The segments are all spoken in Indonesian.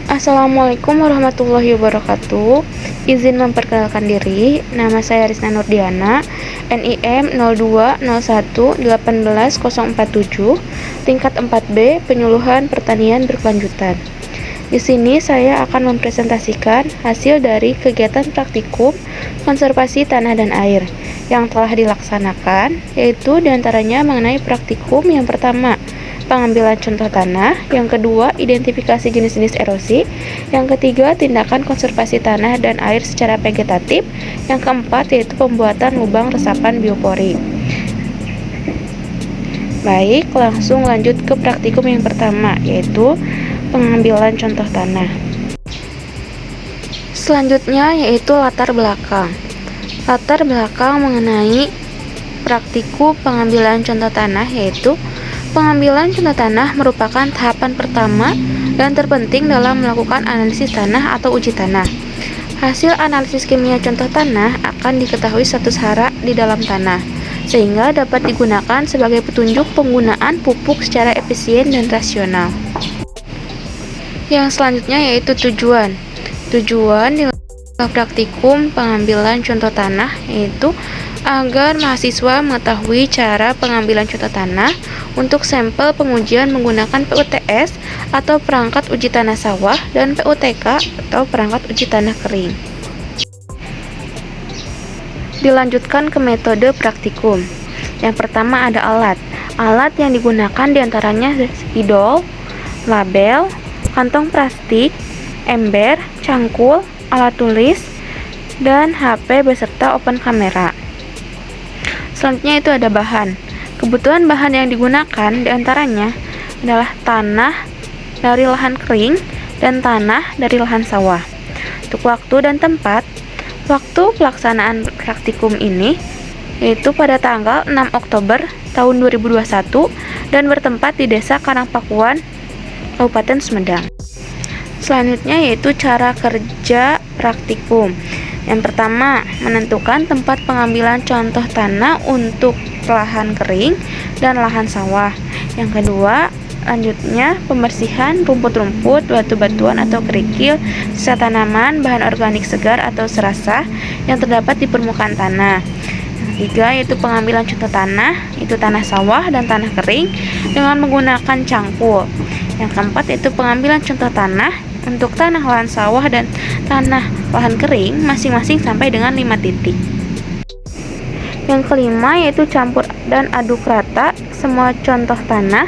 Assalamualaikum warahmatullahi wabarakatuh. Izin memperkenalkan diri, nama saya Risna Nurdiana, NIM 0201181047, tingkat 4B, penyuluhan pertanian berkelanjutan. Di sini saya akan mempresentasikan hasil dari kegiatan praktikum konservasi tanah dan air yang telah dilaksanakan, yaitu diantaranya mengenai praktikum yang pertama, pengambilan contoh tanah, yang kedua, identifikasi jenis-jenis erosi, yang ketiga, tindakan konservasi tanah dan air secara vegetatif, yang keempat, yaitu pembuatan lubang resapan biopori. Baik, langsung lanjut ke praktikum yang pertama, yaitu pengambilan contoh tanah. Selanjutnya yaitu latar belakang. Latar belakang mengenai praktikum pengambilan contoh tanah yaitu pengambilan contoh tanah merupakan tahapan pertama dan terpenting dalam melakukan analisis tanah atau uji tanah. Hasil analisis kimia contoh tanah akan diketahui status hara di dalam tanah, sehingga dapat digunakan sebagai petunjuk penggunaan pupuk secara efisien dan rasional. Yang selanjutnya yaitu tujuan. Tujuan di praktikum pengambilan contoh tanah yaitu agar mahasiswa mengetahui cara pengambilan contoh tanah untuk sampel pengujian menggunakan PUTS atau perangkat uji tanah sawah dan PUTK atau perangkat uji tanah kering. Dilanjutkan ke metode praktikum. Yang pertama ada alat. Alat yang digunakan diantaranya spidol, label, kantong plastik, ember, cangkul, alat tulis, dan HP beserta open kamera. Selanjutnya itu ada bahan. Kebutuhan bahan yang digunakan diantaranya adalah tanah dari lahan kering dan tanah dari lahan sawah. Untuk waktu dan tempat, waktu pelaksanaan praktikum ini yaitu pada tanggal 6 Oktober tahun 2021 dan bertempat di Desa Karangpakuan, Kabupaten Sumedang. Selanjutnya yaitu cara kerja praktikum. Yang pertama, menentukan tempat pengambilan contoh tanah untuk lahan kering dan lahan sawah. Yang kedua, lanjutnya pembersihan rumput-rumput, batu-batuan atau kerikil, sisa tanaman, bahan organik segar atau serasa yang terdapat di permukaan tanah. Yang ketiga, yaitu pengambilan contoh tanah, itu tanah sawah dan tanah kering dengan menggunakan cangkul. Yang keempat, yaitu pengambilan contoh tanah untuk tanah lahan sawah dan tanah lahan kering masing-masing sampai dengan 5 titik. Yang kelima yaitu campur dan aduk rata semua contoh tanah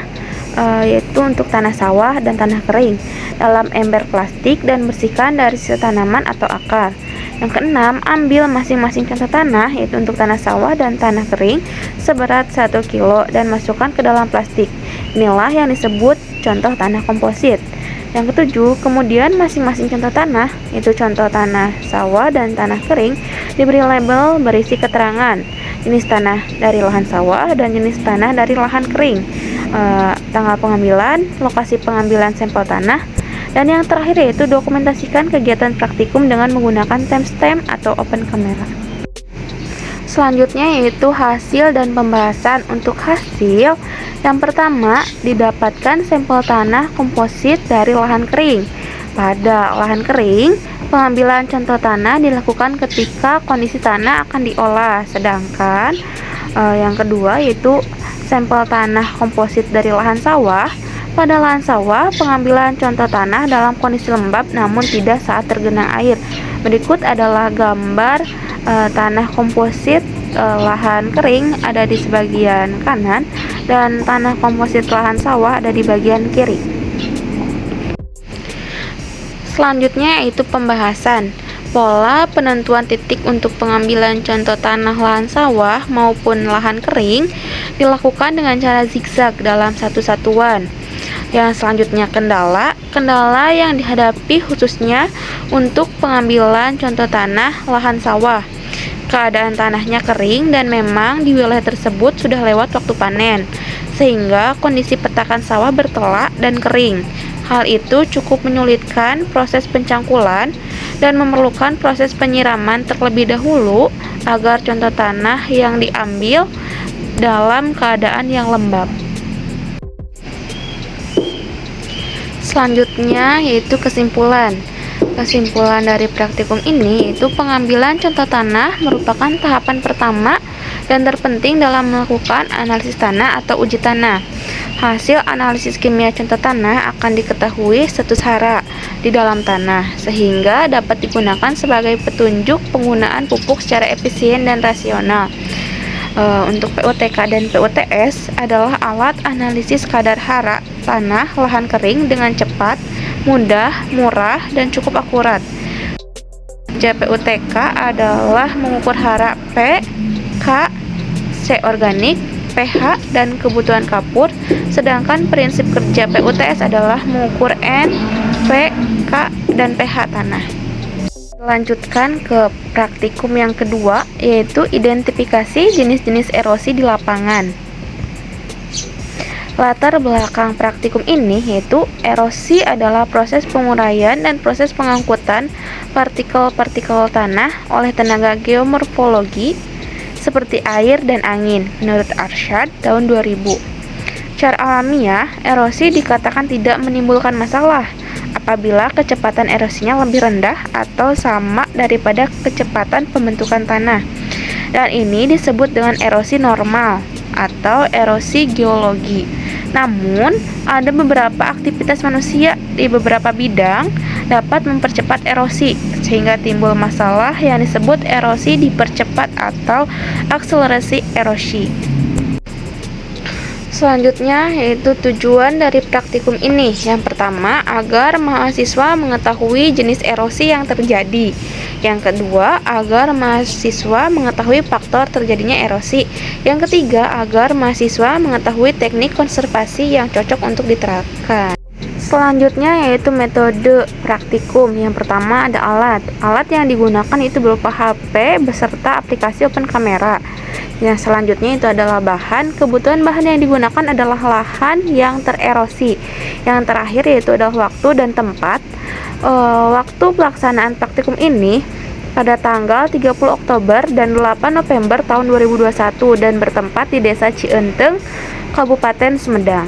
yaitu untuk tanah sawah dan tanah kering dalam ember plastik dan bersihkan dari sisa tanaman atau akar. Yang keenam, ambil masing-masing contoh tanah yaitu untuk tanah sawah dan tanah kering seberat 1 kilo dan masukkan ke dalam plastik. Inilah yang disebut contoh tanah komposit. Yang ketujuh, kemudian masing-masing contoh tanah, yaitu contoh tanah sawah dan tanah kering, diberi label berisi keterangan jenis tanah dari lahan sawah dan jenis tanah dari lahan kering, tanggal pengambilan, lokasi pengambilan sampel tanah, dan yang terakhir yaitu dokumentasikan kegiatan praktikum dengan menggunakan timestamp atau open camera. Selanjutnya yaitu hasil dan pembahasan. Untuk hasil, yang pertama, didapatkan sampel tanah komposit dari lahan kering. Pada lahan kering, pengambilan contoh tanah dilakukan ketika kondisi tanah akan diolah. Sedangkan yang kedua yaitu sampel tanah komposit dari lahan sawah. Pada lahan sawah, pengambilan contoh tanah dalam kondisi lembab namun tidak saat tergenang air. Berikut adalah gambar tanah komposit lahan kering ada di sebagian kanan dan tanah komposit lahan sawah ada di bagian kiri. Selanjutnya yaitu pembahasan. Pola penentuan titik untuk pengambilan contoh tanah lahan sawah maupun lahan kering dilakukan dengan cara zigzag dalam satu satuan. Yang selanjutnya kendala yang dihadapi khususnya untuk pengambilan contoh tanah lahan sawah. Keadaan tanahnya kering dan memang di wilayah tersebut sudah lewat waktu panen, sehingga kondisi petakan sawah bertelak dan kering. Hal itu cukup menyulitkan proses pencangkulan dan memerlukan proses penyiraman terlebih dahulu agar contoh tanah yang diambil dalam keadaan yang lembab. Selanjutnya yaitu kesimpulan. Kesimpulan dari praktikum ini yaitu pengambilan contoh tanah merupakan tahapan pertama dan terpenting dalam melakukan analisis tanah atau uji tanah. Hasil analisis kimia contoh tanah akan diketahui status hara di dalam tanah, sehingga dapat digunakan sebagai petunjuk penggunaan pupuk secara efisien dan rasional. Untuk PUTK dan PUTS adalah alat analisis kadar hara tanah lahan kering dengan cepat, mudah, murah, dan cukup akurat. Kerja PUTK adalah mengukur hara P, K, C organik, pH, dan kebutuhan kapur, sedangkan prinsip kerja PUTS adalah mengukur N, P, K, dan pH tanah. Lanjutkan ke praktikum yang kedua, yaitu identifikasi jenis-jenis erosi di lapangan. Latar belakang praktikum ini yaitu erosi adalah proses penguraian dan proses pengangkutan partikel-partikel tanah oleh tenaga geomorfologi seperti air dan angin, menurut Arsyad tahun 2000. Secara alamiah, erosi dikatakan tidak menimbulkan masalah apabila kecepatan erosinya lebih rendah atau sama daripada kecepatan pembentukan tanah. Dan ini disebut dengan erosi normal atau erosi geologi. Namun, ada beberapa aktivitas manusia di beberapa bidang dapat mempercepat erosi, sehingga timbul masalah yang disebut erosi dipercepat atau akselerasi erosi. Selanjutnya yaitu tujuan dari praktikum ini. Yang pertama, agar mahasiswa mengetahui jenis erosi yang terjadi. Yang kedua, agar mahasiswa mengetahui faktor terjadinya erosi. Yang ketiga, agar mahasiswa mengetahui teknik konservasi yang cocok untuk diterapkan. Selanjutnya yaitu metode praktikum. Yang pertama ada alat. Alat yang digunakan itu berupa HP beserta aplikasi open camera. Yang selanjutnya itu adalah bahan. Kebutuhan bahan yang digunakan adalah lahan yang tererosi. Yang terakhir yaitu adalah waktu dan tempat. Waktu pelaksanaan praktikum ini pada tanggal 30 Oktober dan 8 November tahun 2021 dan bertempat di Desa Cienteng, Kabupaten Sumedang.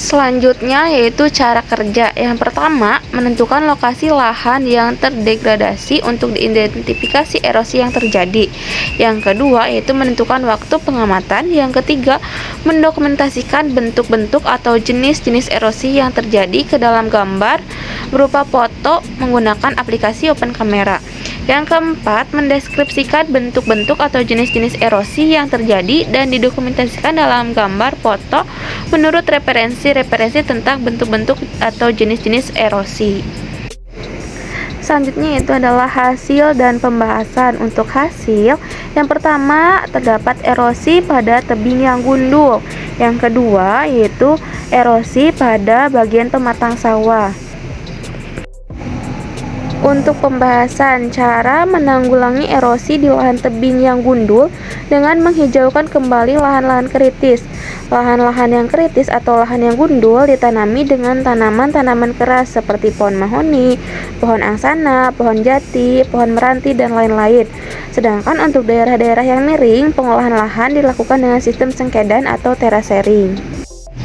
Selanjutnya yaitu cara kerja. Yang pertama, menentukan lokasi lahan yang terdegradasi untuk diidentifikasi erosi yang terjadi. Yang kedua yaitu menentukan waktu pengamatan. Yang ketiga, mendokumentasikan bentuk-bentuk atau jenis-jenis erosi yang terjadi ke dalam gambar berupa foto menggunakan aplikasi open camera. Yang keempat, mendeskripsikan bentuk-bentuk atau jenis-jenis erosi yang terjadi dan didokumentasikan dalam gambar foto menurut referensi tentang bentuk-bentuk atau jenis-jenis erosi. Selanjutnya itu adalah hasil dan pembahasan. Untuk hasil, yang pertama terdapat erosi pada tebing yang gundul. Yang kedua yaitu erosi pada bagian pematang sawah. Untuk pembahasan cara menanggulangi erosi di lahan tebing yang gundul dengan menghijaukan kembali lahan-lahan kritis. Lahan-lahan yang kritis atau lahan yang gundul ditanami dengan tanaman-tanaman keras seperti pohon mahoni, pohon angsana, pohon jati, pohon meranti, dan lain-lain. Sedangkan untuk daerah-daerah yang miring, pengolahan lahan dilakukan dengan sistem sengkedan atau terasering.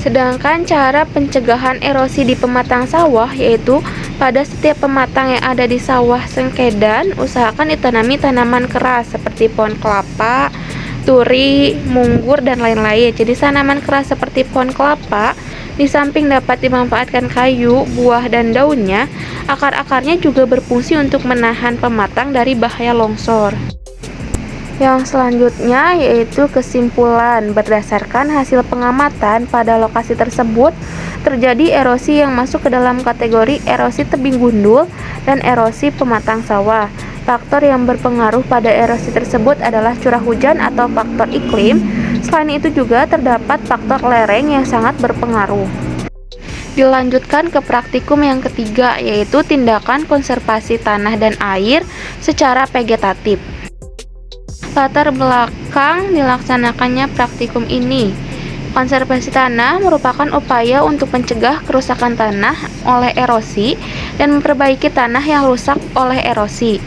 Sedangkan cara pencegahan erosi di pematang sawah yaitu pada setiap pematang yang ada di sawah sengkedan, usahakan ditanami tanaman keras seperti pohon kelapa, turi, munggur, dan lain-lain. Jadi tanaman keras seperti pohon kelapa, di samping dapat dimanfaatkan kayu, buah, dan daunnya, akar-akarnya juga berfungsi untuk menahan pematang dari bahaya longsor. Yang selanjutnya yaitu kesimpulan. Berdasarkan hasil pengamatan pada lokasi tersebut, terjadi erosi yang masuk ke dalam kategori erosi tebing gundul dan erosi pematang sawah. Faktor yang berpengaruh pada erosi tersebut adalah curah hujan atau faktor iklim. Selain itu juga terdapat faktor lereng yang sangat berpengaruh. Dilanjutkan ke praktikum yang ketiga, yaitu tindakan konservasi tanah dan air secara vegetatif. Latar belakang dilaksanakannya praktikum ini. Konservasi tanah merupakan upaya untuk mencegah kerusakan tanah oleh erosi dan memperbaiki tanah yang rusak oleh erosi.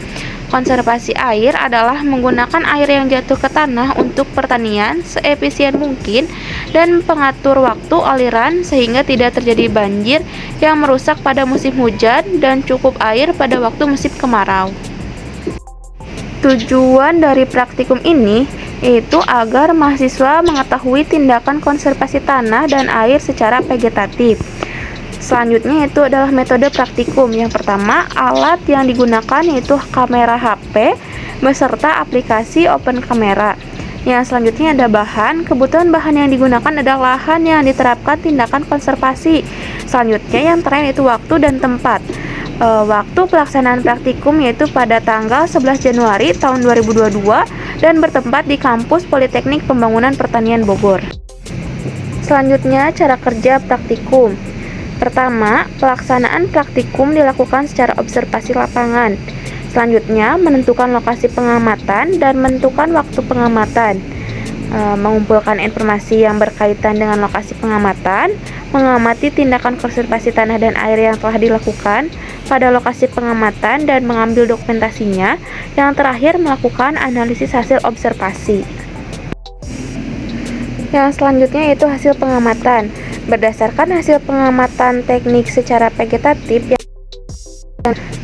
Konservasi air adalah menggunakan air yang jatuh ke tanah untuk pertanian seefisien mungkin dan pengatur waktu aliran sehingga tidak terjadi banjir yang merusak pada musim hujan dan cukup air pada waktu musim kemarau. Tujuan dari praktikum ini yaitu agar mahasiswa mengetahui tindakan konservasi tanah dan air secara vegetatif. Selanjutnya itu adalah metode praktikum. Yang pertama, alat yang digunakan yaitu kamera HP beserta aplikasi open camera. Yang selanjutnya ada bahan. Kebutuhan bahan yang digunakan adalah lahan yang diterapkan tindakan konservasi. Selanjutnya yang terakhir itu waktu dan tempat. Waktu pelaksanaan praktikum yaitu pada tanggal 11 Januari tahun 2022 dan bertempat di kampus Politeknik Pembangunan Pertanian Bogor. Selanjutnya cara kerja praktikum. Pertama, pelaksanaan praktikum dilakukan secara observasi lapangan. Selanjutnya, menentukan lokasi pengamatan dan menentukan waktu pengamatan. Mengumpulkan informasi yang berkaitan dengan lokasi pengamatan, mengamati tindakan konservasi tanah dan air yang telah dilakukan pada lokasi pengamatan dan mengambil dokumentasinya. Yang terakhir, melakukan analisis hasil observasi. Yang selanjutnya yaitu hasil pengamatan. Berdasarkan hasil pengamatan teknik secara vegetatif,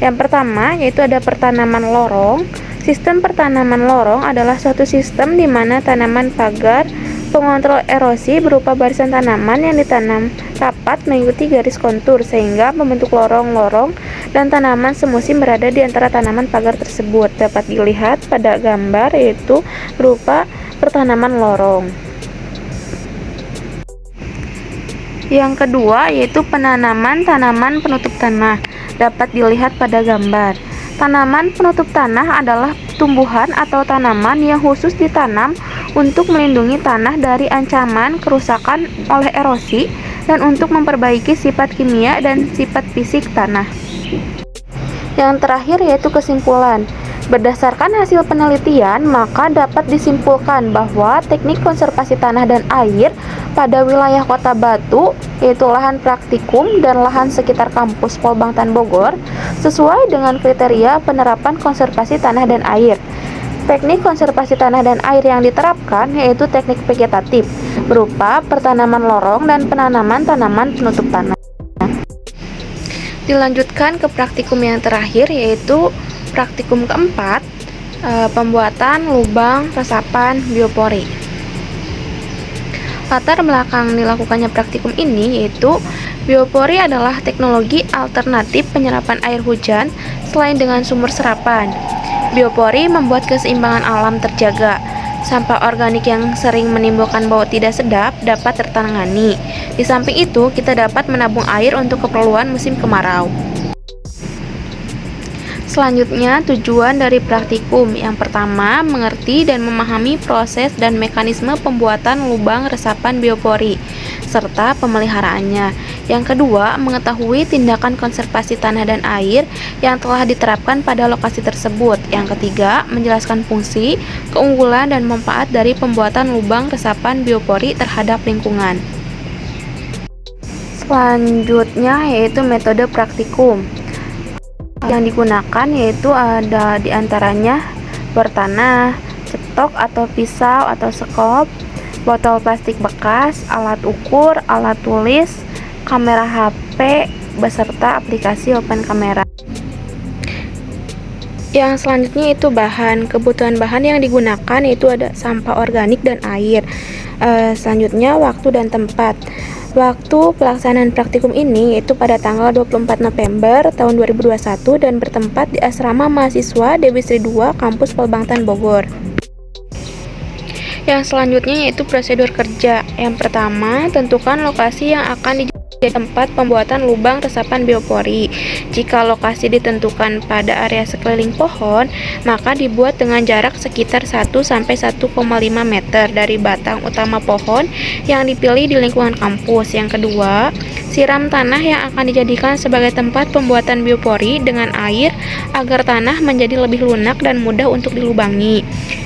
yang pertama yaitu ada pertanaman lorong. Sistem pertanaman lorong adalah suatu sistem di mana tanaman pagar pengontrol erosi berupa barisan tanaman yang ditanam rapat mengikuti garis kontur sehingga membentuk lorong-lorong dan tanaman semusim berada di antara tanaman pagar tersebut. Dapat dilihat pada gambar yaitu berupa pertanaman lorong. Yang kedua yaitu penanaman tanaman penutup tanah. Dapat dilihat pada gambar. Tanaman penutup tanah adalah tumbuhan atau tanaman yang khusus ditanam untuk melindungi tanah dari ancaman kerusakan oleh erosi dan untuk memperbaiki sifat kimia dan sifat fisik tanah. Yang terakhir yaitu kesimpulan. Berdasarkan hasil penelitian, maka dapat disimpulkan bahwa teknik konservasi tanah dan air pada wilayah Kota Batu, yaitu lahan praktikum dan lahan sekitar kampus Polbangtan Bogor, sesuai dengan kriteria penerapan konservasi tanah dan air. Teknik konservasi tanah dan air yang diterapkan yaitu teknik vegetatif, berupa pertanaman lorong dan penanaman tanaman penutup tanah. Dilanjutkan ke praktikum yang terakhir yaitu praktikum keempat, pembuatan lubang resapan biopori. Latar belakang dilakukannya praktikum ini yaitu biopori adalah teknologi alternatif penyerapan air hujan selain dengan sumur serapan. Biopori membuat keseimbangan alam terjaga. Sampah organik yang sering menimbulkan bau tidak sedap dapat tertangani. Di samping itu, kita dapat menabung air untuk keperluan musim kemarau. Selanjutnya, tujuan dari praktikum. Yang pertama, mengerti dan memahami proses dan mekanisme pembuatan lubang resapan biopori, serta pemeliharaannya. Yang kedua, mengetahui tindakan konservasi tanah dan air yang telah diterapkan pada lokasi tersebut. Yang ketiga, menjelaskan fungsi, keunggulan, dan manfaat dari pembuatan lubang resapan biopori terhadap lingkungan. Selanjutnya, yaitu metode praktikum. Yang digunakan yaitu ada diantaranya bertanah, cetok atau pisau atau sekop, botol plastik bekas, alat ukur, alat tulis, kamera HP, beserta aplikasi open camera. Yang selanjutnya itu bahan. Kebutuhan bahan yang digunakan yaitu ada sampah organik dan air. Selanjutnya waktu dan tempat. Waktu pelaksanaan praktikum ini yaitu pada tanggal 24 November tahun 2021 dan bertempat di asrama mahasiswa Dewi Sri II kampus Polbangtan Bogor. Yang selanjutnya yaitu prosedur kerja. Yang pertama, tentukan lokasi yang akan dijadikan tempat pembuatan lubang resapan biopori. Jika lokasi ditentukan pada area sekeliling pohon, maka dibuat dengan jarak sekitar 1-1,5 meter dari batang utama pohon yang dipilih di lingkungan kampus. Yang kedua, siram tanah yang akan dijadikan sebagai tempat pembuatan biopori dengan air agar tanah menjadi lebih lunak dan mudah untuk dilubangi.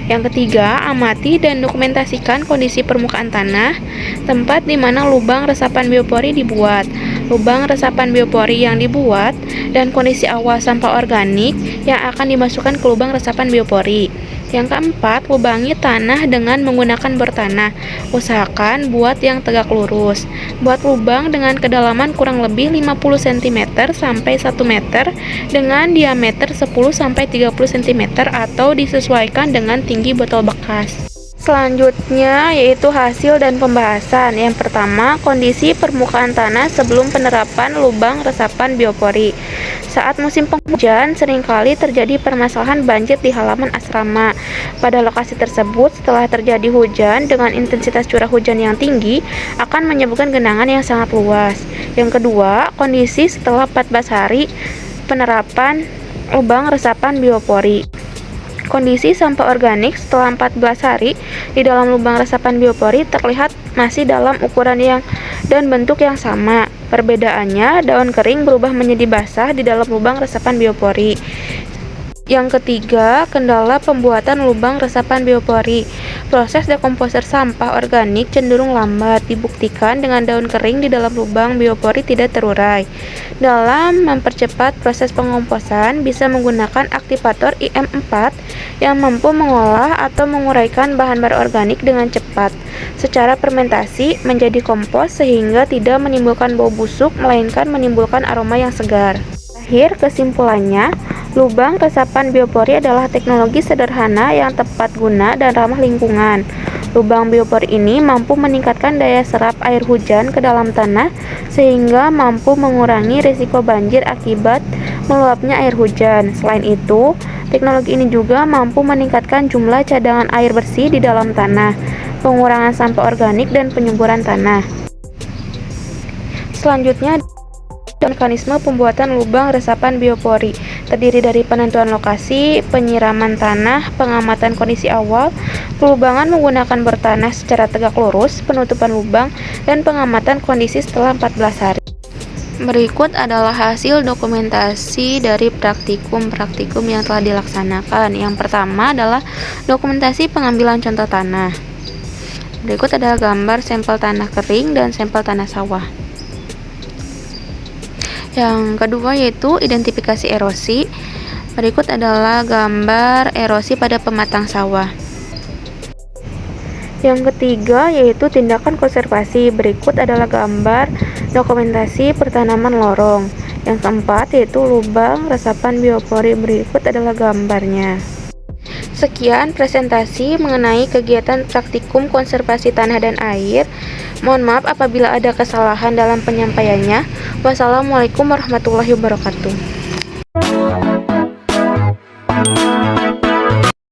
Yang ketiga, amati dan dokumentasikan kondisi permukaan tanah, tempat di mana lubang resapan biopori dibuat, lubang resapan biopori yang dibuat, dan kondisi awal sampah organik yang akan dimasukkan ke lubang resapan biopori. Yang keempat, lubangi tanah dengan menggunakan bor tanah. Usahakan buat yang tegak lurus. Buat lubang dengan kedalaman kurang lebih 50 cm sampai 1 meter dengan diameter 10 sampai 30 cm atau disesuaikan dengan tinggi botol bekas. Selanjutnya yaitu hasil dan pembahasan. Yang pertama, kondisi permukaan tanah sebelum penerapan lubang resapan biopori. Saat musim penghujan, seringkali terjadi permasalahan banjir di halaman asrama. Pada lokasi tersebut, setelah terjadi hujan dengan intensitas curah hujan yang tinggi, akan menyebabkan genangan yang sangat luas. Yang kedua, kondisi setelah 14 hari penerapan lubang resapan biopori. Kondisi sampah organik setelah 14 hari di dalam lubang resapan biopori terlihat masih dalam ukuran yang dan bentuk yang sama. Perbedaannya, daun kering berubah menjadi basah di dalam lubang resapan biopori. Yang ketiga, kendala pembuatan lubang resapan biopori. Proses dekomposer sampah organik cenderung lambat, dibuktikan dengan daun kering di dalam lubang biopori tidak terurai. Dalam mempercepat proses pengomposan, bisa menggunakan aktivator IM4 yang mampu mengolah atau menguraikan bahan bara organik dengan cepat secara fermentasi menjadi kompos sehingga tidak menimbulkan bau busuk, melainkan menimbulkan aroma yang segar. Akhir kesimpulannya, lubang resapan biopori adalah teknologi sederhana yang tepat guna dan ramah lingkungan. Lubang biopori ini mampu meningkatkan daya serap air hujan ke dalam tanah sehingga mampu mengurangi risiko banjir akibat meluapnya air hujan. Selain itu, teknologi ini juga mampu meningkatkan jumlah cadangan air bersih di dalam tanah, pengurangan sampah organik, dan penyuburan tanah. Selanjutnya, mekanisme pembuatan lubang resapan biopori terdiri dari penentuan lokasi, penyiraman tanah, pengamatan kondisi awal, pelubangan menggunakan bor tanah secara tegak lurus, penutupan lubang, dan pengamatan kondisi setelah 14 hari. Berikut adalah hasil dokumentasi dari praktikum-praktikum yang telah dilaksanakan. Yang pertama adalah dokumentasi pengambilan contoh tanah. Berikut adalah gambar sampel tanah kering dan sampel tanah sawah. Yang kedua yaitu identifikasi erosi. Berikut adalah gambar erosi pada pematang sawah. Yang ketiga yaitu tindakan konservasi. Berikut adalah gambar dokumentasi pertanaman lorong. Yang keempat yaitu lubang resapan biopori. Berikut adalah gambarnya. Sekian presentasi mengenai kegiatan praktikum konservasi tanah dan air. Mohon maaf apabila ada kesalahan dalam penyampaiannya. Wassalamualaikum warahmatullahi wabarakatuh.